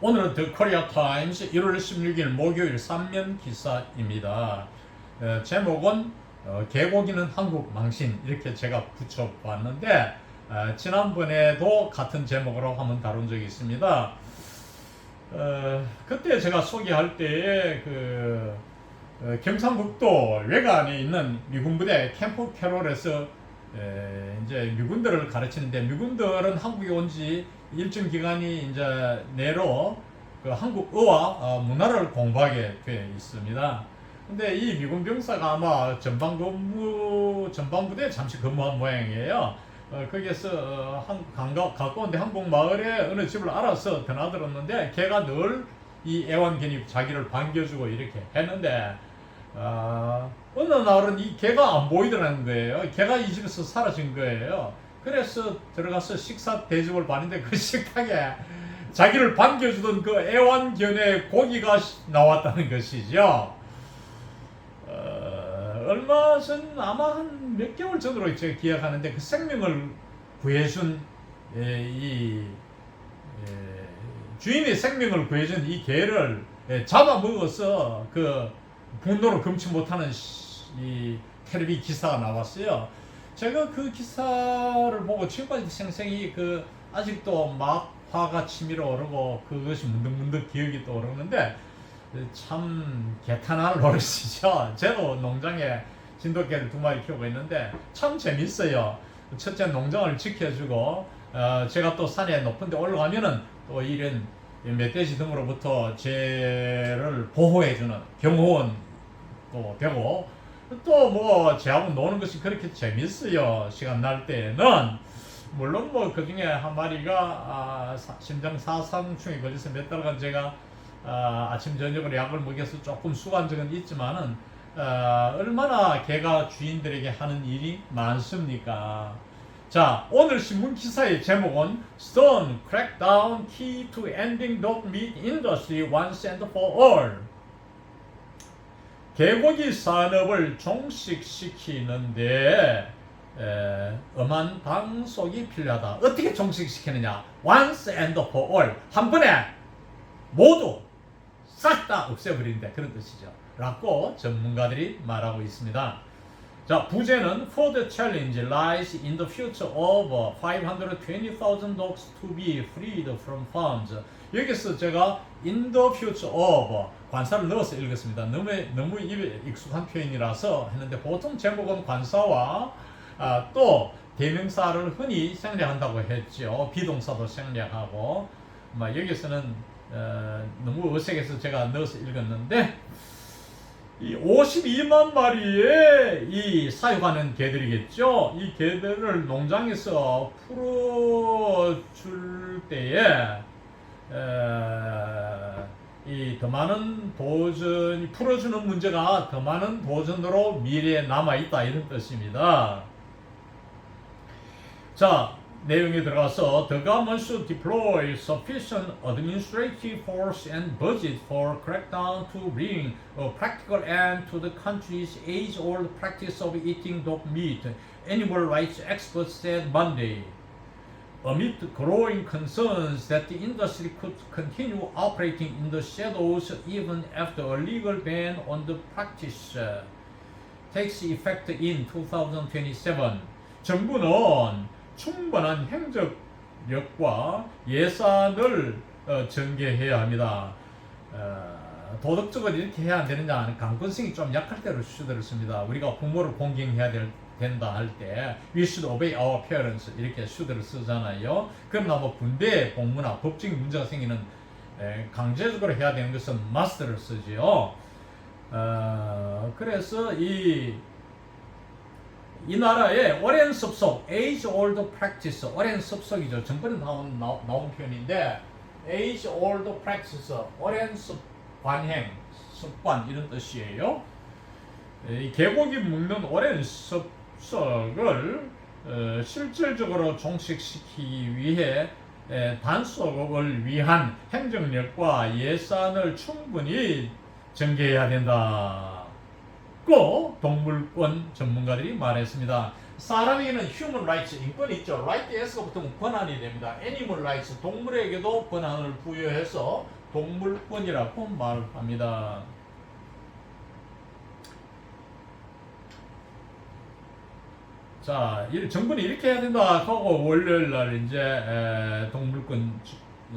오늘은 더 코리아 타임스 1월 16일 목요일 3면 기사입니다. 제목은 개고기는 한국 망신 이렇게 제가 붙여봤는데 지난번에도 같은 제목으로 한번 다룬 적이 있습니다. 그때 제가 소개할 때에 경상북도 외관에 있는 미군 부대 캠프 캐롤에서 이제 미군들을 가르치는데, 미군들은 한국에 온 지 일정 기간이 이제 내로 그 한국어와 문화를 공부하게 되어 있습니다. 근데 이 미군 병사가 아마 전방부대에 잠시 근무한 모양이에요. 거기에서 가까운데 한국 마을에 어느 집을 알아서 드나들었는데, 걔가 늘 이 애완견이 자기를 반겨주고 이렇게 했는데, 어느 날은 이 개가 안 보이더라는 거예요. 개가 이 집에서 사라진 거예요. 그래서 들어가서 식사 대접을 받는데, 그 식탁에 자기를 반겨주던 그 애완견의 고기가 나왔다는 것이죠. 얼마 전, 아마 한 몇 개월 전으로 제가 기억하는데, 그 생명을 구해준 주인의 생명을 구해준 이 개를 잡아먹어서 그 분노를 금치 못하는 이 텔레비 기사가 나왔어요. 제가 그 기사를 보고 지금까지 생생히 아직도 막 화가 치밀어 오르고 그것이 문득문득 기억이 떠오르는데, 참 개탄할 노릇이죠. 저도 농장에 진돗개를 2마리 키우고 있는데 참 재밌어요. 첫째, 농장을 지켜주고 제가 또 산에 높은 데 올라가면은 또 이런 멧돼지 등으로부터 쟤를 보호해주는 경호원 또 되고, 또 뭐 제하고 노는 것이 그렇게 재밌어요. 시간 날 때는 물론 뭐 그 중에 한 마리가 심장 사상충에 걸려서 몇 달간 제가 아침 저녁으로 약을 먹여서 조금 수고한 적은 있지만은 얼마나 개가 주인들에게 하는 일이 많습니까? 자, 오늘 신문 기사의 제목은 Stone Crackdown Key to Ending Dog Meat Industry Once and for All. 개고기 산업을 종식시키는데 엄한 단속이 필요하다. 어떻게 종식시키느냐? Once and for all. 한 번에 모두 싹 다 없애버린다, 그런 뜻이죠. 라고 전문가들이 말하고 있습니다. 자, 부제는 For the challenge lies in the future of 520,000 dogs to be freed from farms. 여기서 제가 in the future of 관사를 넣어서 읽었습니다. 너무 입에 익숙한 표현이라서 했는데, 보통 제목은 관사와 또 대명사를 흔히 생략한다고 했죠. 비동사도 생략하고, 여기서는 너무 어색해서 제가 넣어서 읽었는데, 이 52만 마리의 이 사육하는 개들이겠죠. 이 개들을 농장에서 풀어줄 때에 이 더 많은 도전, 풀어주는 문제가 더 많은 도전으로 미래에 남아있다, 이런 뜻입니다. 자, 내용에 들어가서 The government should deploy sufficient administrative force and budget for crackdown to bring a practical end to the country's age-old practice of eating dog meat, animal rights experts said Monday. Amid growing concerns that the industry could continue operating in the shadows even after a legal ban on the practice takes effect in 2027, 정부는 충분한 행정력과 예산을 전개해야 합니다. 도덕적으로 이렇게 해야 안 되느냐, 강권성이 좀 약할 때로 수들을 씁니다. 우리가 부모를 공경해야 된다 할 때 We should obey our parents, 이렇게 수들을 쓰잖아요. 그러나 뭐 군대 복무나 법적인 문제가 생기는 강제적으로 해야 되는 것은 must를 쓰지요. 그래서 이 나라의 오랜 습속, age-old practice, 오랜 습속이죠. 전번에 나온 표현인데, age-old practice, 오랜 관행, 습관, 이런 뜻이에요. 이 개고기 먹는 오랜 습속을 실질적으로 종식시키기 위해 단속을 위한 행정력과 예산을 충분히 전개해야 된다. 고 동물권 전문가들이 말했습니다. 사람에게는 human rights, 인권이 있죠. right s가 붙으면 권한이 됩니다. animal rights, 동물에게도 권한을 부여해서 동물권이라고 말합니다. 자, 정부는 이렇게 해야 된다 하고 월요일 날 이제 동물권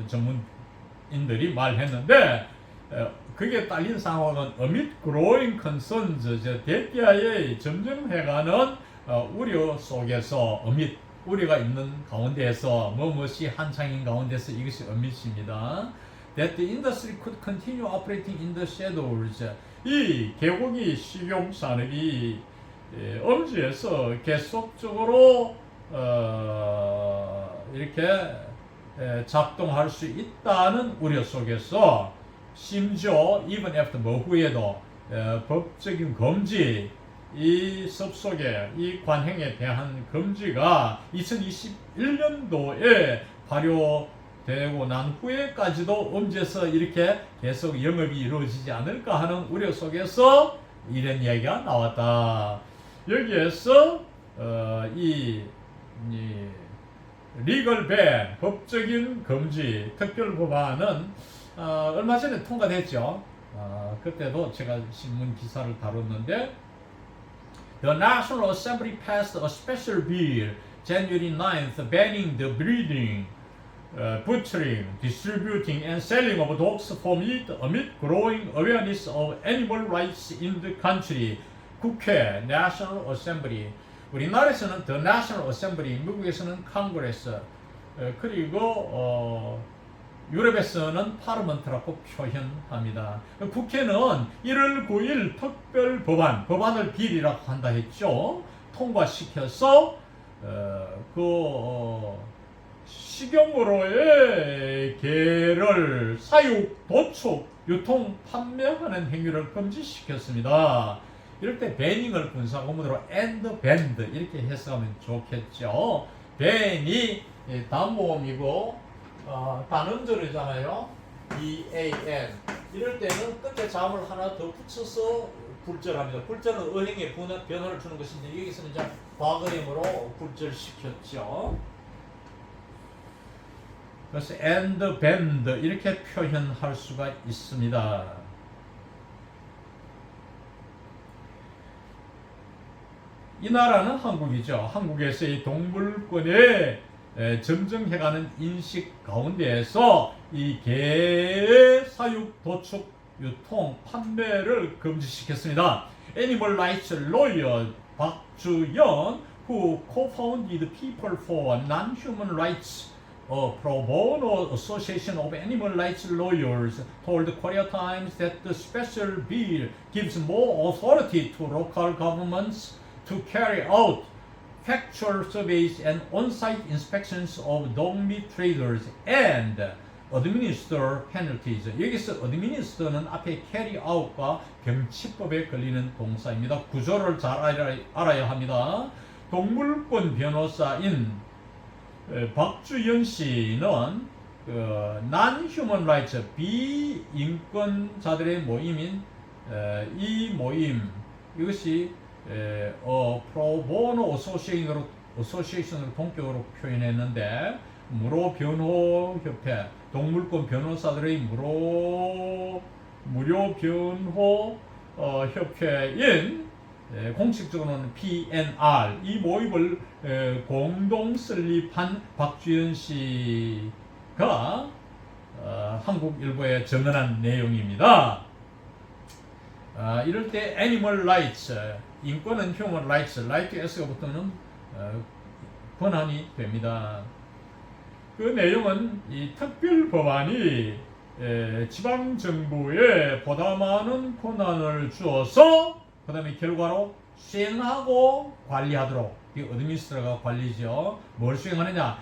전문인들이 말했는데 그게 딸린 상황은 amid growing concerns, 대기하에 점점 해가는 우려 속에서 amid, 우려가 있는 가운데에서 무엇이 한창인 가운데서 이것이 amid입니다. That the industry could continue operating in the shadows. 이 개고기 식용 산업이 엄지에서 계속적으로 이렇게 작동할 수 있다는 우려 속에서 심지어 even after 뭐 후에도 법적인 금지, 이 섭속에 이 관행에 대한 금지가 2021년도에 발효되고 난 후에까지도 엄지에서 이렇게 계속 영업이 이루어지지 않을까 하는 우려 속에서 이런 이야기가 나왔다. 여기에서 이 리걸 밴, 법적인 금지 특별 법안은 얼마 전에 통과됐죠. 그때도 제가 신문 기사를 다뤘는데 The National Assembly passed a special bill January 9th banning the breeding, butchering, distributing and selling of dogs for meat amid growing awareness of animal rights in the country. 국회, National Assembly. 우리나라에서는 The National Assembly, 미국에서는 Congress, 그리고 유럽에서는 파르먼트라고 표현합니다. 국회는 1월 9일 특별 법안을 비리라고 한다 했죠. 통과시켜서 식용으로의 개를 사육, 도축, 유통, 판매하는 행위를 금지시켰습니다. 이럴 때 배닝을 분사구문으로 and banned 이렇게 해석하면 좋겠죠. 밴이 단모음이고 단음절이잖아요. EAN. 이럴 때는 끝에 자음을 하나 더 붙여서 굴절합니다. 굴절은 어행에 변화를 주는 것인데 여기서는 이제 과거형으로 굴절시켰죠. 그래서 and banned 이렇게 표현할 수가 있습니다. 이 나라는 한국이죠. 한국에서의 동물권에 점증해가는 인식 가운데에서 이 개의 사육, 도축, 유통, 판매를 금지시켰습니다. Animal Rights Lawyer 박주연, who co-founded People for Non-Human Rights, a pro bono association of animal rights lawyers, told Korea Times that the special bill gives more authority to local governments to carry out factual surveys and on-site inspections of dog meat traders and administer penalties. 여기서 administer는 앞에 carry out과 병치법에 걸리는 동사입니다. 구조를 잘 알아야 합니다. 동물권 변호사인 박주연 씨는 non-human rights, 비인권자들의 모임인 이 모임, 이것이 프로보노 어소시에이션으로 본격으로 표현했는데 무료변호협회, 동물권 변호사들의 무료 변호 협회인 공식적으로는 PNR, 이 모임을 공동 설립한 박주연 씨가 한국일보에 전언한 내용입니다. 이럴 때 Animal Rights, 인권은 Human Rights, Right S가 붙으면 권한이 됩니다. 그 내용은 이 특별 법안이 지방정부에 보다 많은 권한을 주어서 그 다음에 결과로 수행하고 관리하도록, 이 어드미니스트러가 관리죠. 뭘 수행하느냐?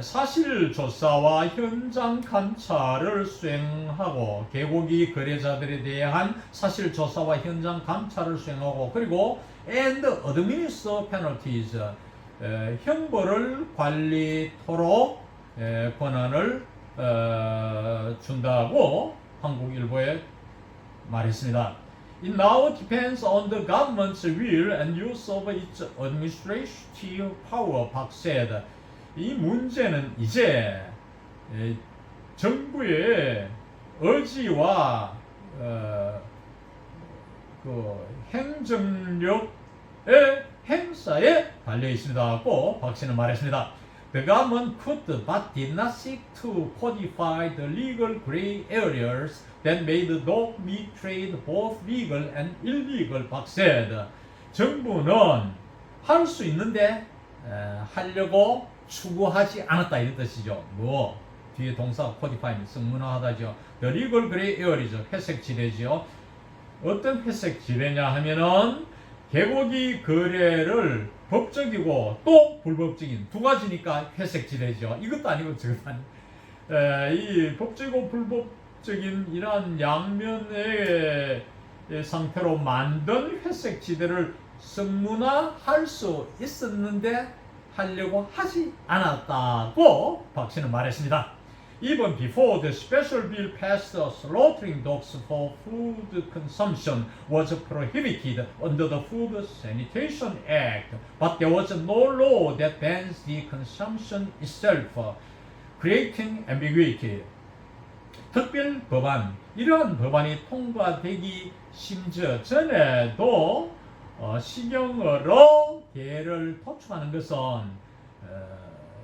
사실조사와 현장 감찰을 수행하고 개고기 거래자들에 대한 사실조사와 현장 감찰을 수행하고, 그리고 and administer penalties, 형벌을 관리토록 권한을 준다고 한국일보에 말했습니다. It now depends on the government's will and use of its administrative power, 박 said. 이 문제는 이제 정부의 의지와 그 행정력의 행사에 달려 있습니다고 박 씨는 말했습니다. The government could but did not seek to codify the legal gray areas that made dog meat trade both legal and illegal, 박 said. 정부는 할 수 있는데 하려고 추구하지 않았다 이런 뜻이죠. 뭐 뒤에 동사 codify 성문화하다죠. The legal gray area죠. 회색 지대죠. 어떤 회색 지대냐 하면은 개고기 거래를 법적이고 또 불법적인 두 가지니까 회색 지대죠. 이것도 아니고 저것도 아니고 이 법적이고 불법적인 이러한 양면의 상태로 만든 회색 지대를 성문화할 수 있었는데 하려고 하지 않았다고 박 씨는 말했습니다. Even before the special bill passed, slaughtering dogs for food consumption was prohibited under the Food Sanitation Act, but there was no law that bans the consumption itself, creating ambiguity. 특별 법안, 이러한 법안이 통과되기 심지어 전에도 식용으로 개를 도축하는 것은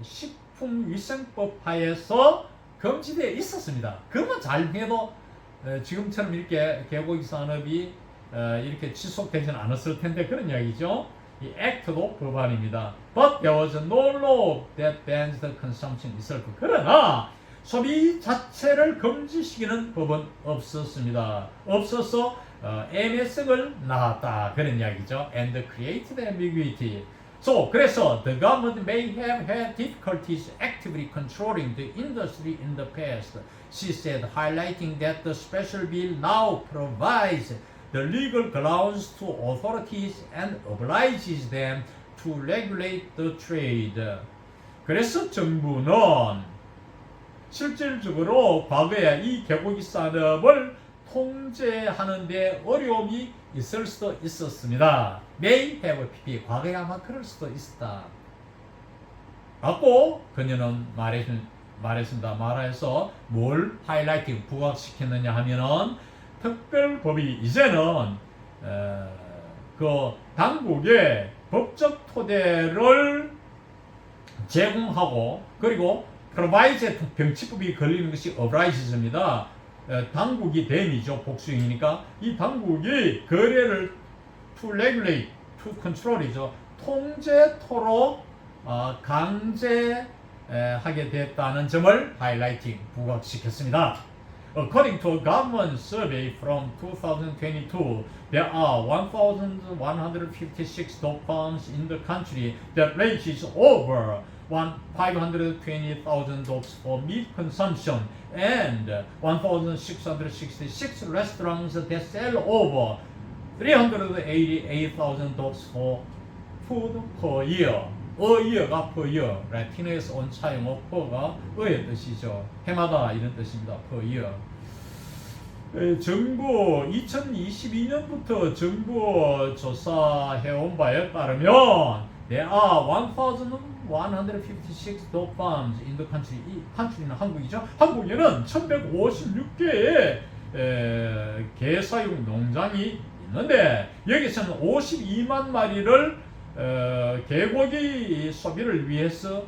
식품위생법 하에서 금지되어 있었습니다. 그것만 잘 해도 지금처럼 이렇게 개고기 산업이 이렇게 지속되지는 않았을 텐데 그런 이야기죠. 이 액트도 법안입니다. But there was no law that bans the consumption itself. 그러나 소비 자체를 금지시키는 법은 없었습니다. 없어서 애매성을 낳았다 그런 이야기죠. And created ambiguity. So, 그래서 the government may have had difficulties actively controlling the industry in the past, she said, highlighting that the special bill now provides the legal grounds to authorities and obliges them to regulate the trade. 그래서 정부는 실질적으로 과거에 이 개고기 산업을 통제하는 데 어려움이 있을 수도 있었습니다. May have pp. 과거에 아마 그럴 수도 있었다. 라고 그녀는 말했습니다. 말해서 뭘 하이라이팅 부각시켰느냐 하면은 특별법이 이제는 그 당국의 법적 토대를 제공하고 그리고 provides 병치법이 걸리는 것이 obliges입니다. 당국이 됨이죠. 복수형이니까 이 당국이 거래를 to regulate, to control이죠. 통제토록 강제하게 됐다는 점을 하이라이팅 부각시켰습니다. According to a government survey from 2022, there are 1,156 dog farms in the country that raises over 520,000 dogs for meat consumption and 1,666 restaurants that sell over 388,000 dogs for food per year. a year가 per year. 라틴어에서 온 차용어 per가 어의 뜻이죠. 해마다 이런 뜻입니다. per year. 정부 2022년부터 정부 조사해온 바에 따르면 there are 1,156 dog farms in the country. 이 country는 한국이죠. 한국에는 1,156개의 개사육 농장이 있는데 여기서는 52만 마리를 개고기 소비를 위해서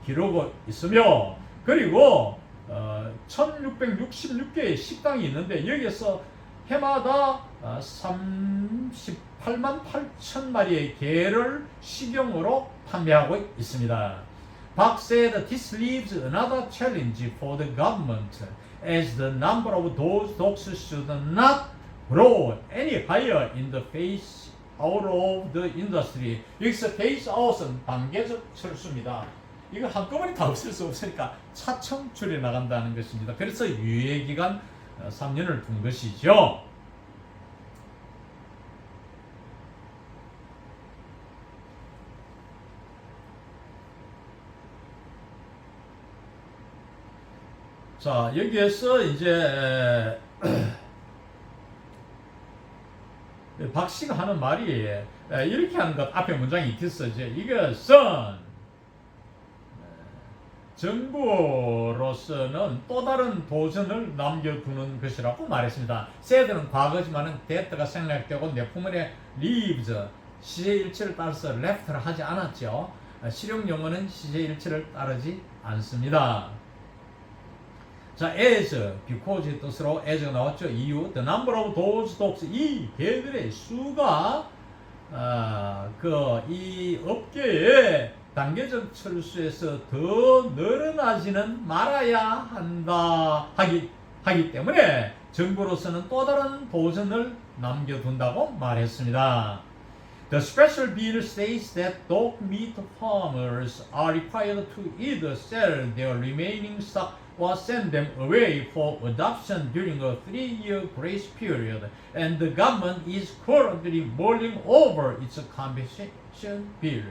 기르고 있으며 그리고 1,666개의 식당이 있는데 여기서 해마다 38만 8천 마리의 개를 식용으로 판매하고 있습니다. 박 said this leaves another challenge for the government as the number of those dogs should not grow any higher in the phase out of the industry. 여기서 phase out은 단계적 철수입니다. 이거 한꺼번에 다 없앨 수 없으니까 차츰 줄여 나간다는 것입니다. 그래서 유예기간 3년을 둔 것이죠. 자, 여기에서 이제 박 씨가 하는 말이 이렇게 하는 것 앞에 문장이 있었죠. 이것은 정부로서는 또 다른 도전을 남겨두는 것이라고 말했습니다. said는 과거지만은 that가 생략되고 내포문에 leaves 시제일치를 따라서 left를 하지 않았죠. 실용 용어는 시제일치를 따르지 않습니다. 자, as, because의 뜻으로 as가 나왔죠. 이유, the number of those dogs, 이 개들의 수가 이 업계에 단계적 철수에서 더 늘어나지는 말아야 한다 하기 때문에 정부로서는 또 다른 도전을 남겨둔다고 말했습니다. The special bill states that dog meat farmers are required to either sell their remaining stock or send them away for adoption during a 3-year grace period, and the government is currently mulling over its compensation bill.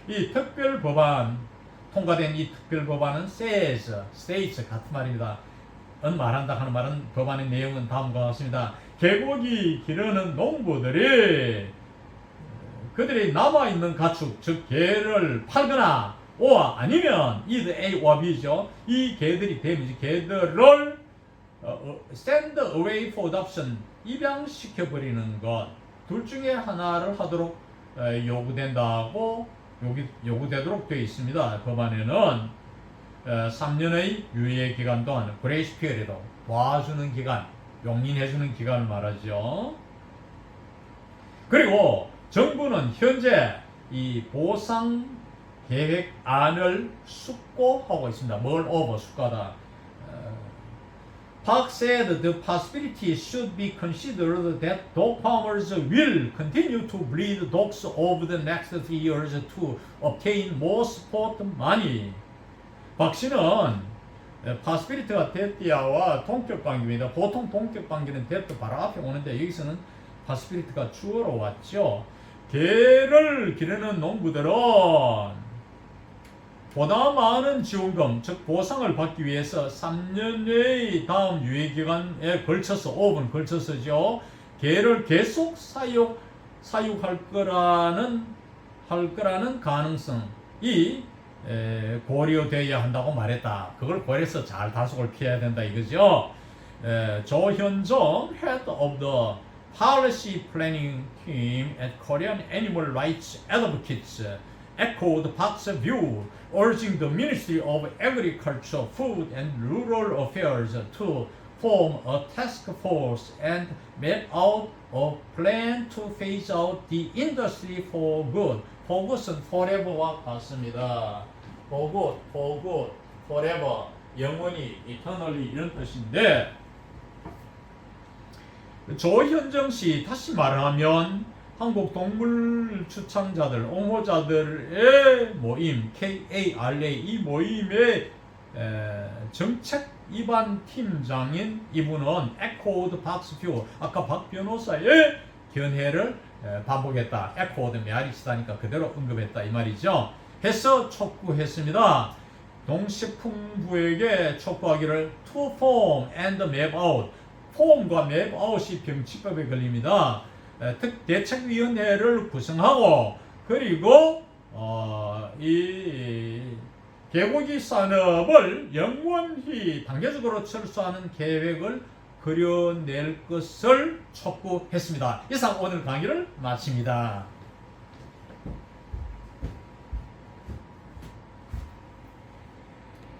이 특별 법안 통과된 이 특별 법안은 states 같은 말입니다. 말한다 하는 말은 법안의 내용은 다음과 같습니다. 개고기 기르는 농부들이 그들이 남아있는 가축, 즉 개를 팔거나 아니면 either A와 B죠. 이 개들이 데미지 개들을 send away for adoption 입양시켜버리는 것 둘 중에 하나를 하도록 요구되도록 되어 있습니다. 법안에는 3년의 유예 기간 동안 그레이스 피리어드 봐주는 기간, 용인해주는 기간을 말하죠. 그리고 정부는 현재 이 보상 계획안을 숙고하고 있습니다. 뭘 over 숙고하다. Park said the possibility should be considered that dog farmers will continue to breed dogs over the next 3 years to obtain more support money. 박 씨는 possibility가 that야와 동격관계입니다. 보통 동격관계는 that 바로 앞에 오는데 여기서는 possibility가 주어로 왔죠. 개를 기르는 농부들은 보다 많은 지원금, 즉 보상을 받기 위해서 3년의 다음 유예기간에 걸쳐서 5분 걸쳐서죠. 개를 계속 사육할 거라는 가능성이 고려되어야 한다고 말했다. 그걸 고려해서 잘 다속을 피해야 된다 이거죠. 조현정 Head of the Policy Planning Team at Korean Animal Rights Advocates echoed Park's view, urging the Ministry of Agriculture, Food and Rural Affairs to form a task force and map out a plan to phase out the industry for good. For good은 forever와 같습니다. For good, forever, 영원히, eternally 이런 뜻인데 조현정 씨 다시 말하면 한국 동물 추창자들, 옹호자들의 모임 KARA 이 모임의 정책 위반 팀장인 이분은 echoed Park's view, 아까 박 변호사의 견해를 반복했다. echoed 메아리 치다니까 그대로 언급했다 이 말이죠. 해서 촉구했습니다. 농식품부에게 촉구하기를 to form and map out. 폼과 map out이 병치법에 걸립니다. 대책위원회를 구성하고 그리고 이 개고기 산업을 영원히 단계적으로 철수하는 계획을 그려낼 것을 촉구했습니다. 이상 오늘 강의를 마칩니다.